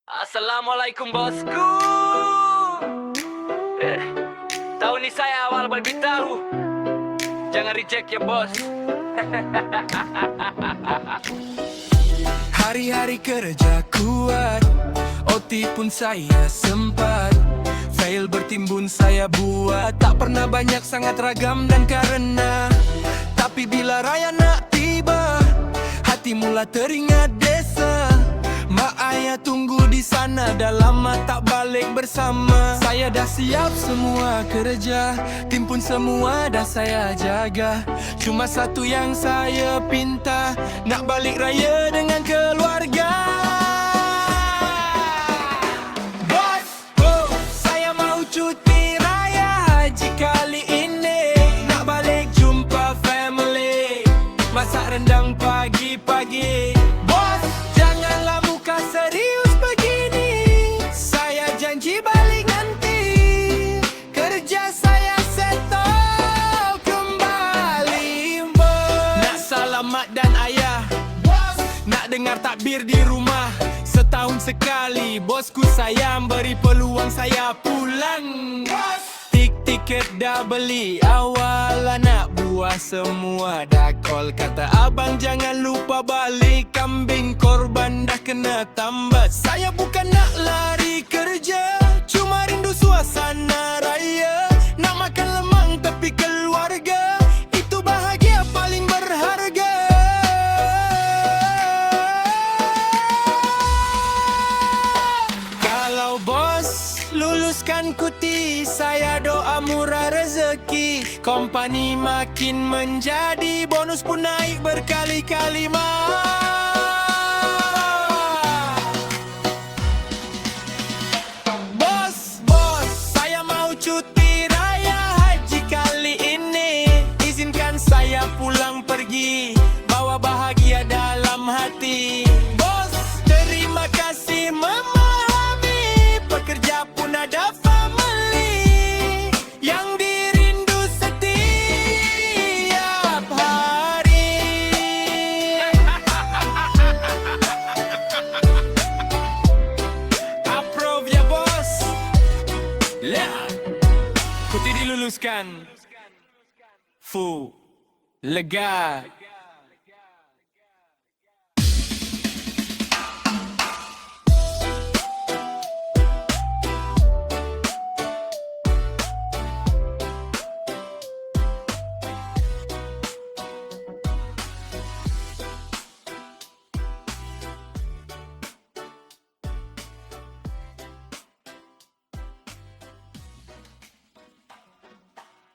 Assalamualaikum bosku. Tahun ini saya awal beritahu, jangan reject ya bos. Hari-hari kerja kuat, OT pun saya sempat. Fail bertimbun saya buat, tak pernah banyak, sangat ragam dan karena. Tapi bila raya nak tiba, hati mula teringat desa. Mak ayah tunggu di sana, dah lama tak balik bersama. Saya dah siap semua kerja, tim pun semua dah saya jaga. Cuma satu yang saya pinta, nak balik raya dengan keluarga. Bos, saya mau cuti raya haji kali ini. Nak balik jumpa family, masak rendang pagi-pagi. Bos, janganlah muka serius begini. Saya janji balik nanti, kerja saya settle kembali. Bos, nak salam mak dan ayah, bos, nak dengar takbir di rumah. Setahun sekali bosku sayang, beri peluang saya pulang. Bos, tiket dah beli, awal anak buah semua dah call. Kata abang jangan lupa balik, kambing korban dah kena tambat. Saya bukan nak lari kerja, cuma rindu suasana raya. Nak makan lemang tepi keluarga, itu bahagia paling berharga. Kalau bos luluskan kuti, saya doa murah rezeki. Kompani makin menjadi, bonus pun naik berkali-kali Bos, saya mau cuti raya haji kali ini. Izinkan saya pulang pergi, bawa bahagia dalam hati. Bos, terima kasih memahami, pekerja pun ada family yang dirindu setiap hari. Approve ya bos. Kuti diluluskan. Fu, lega.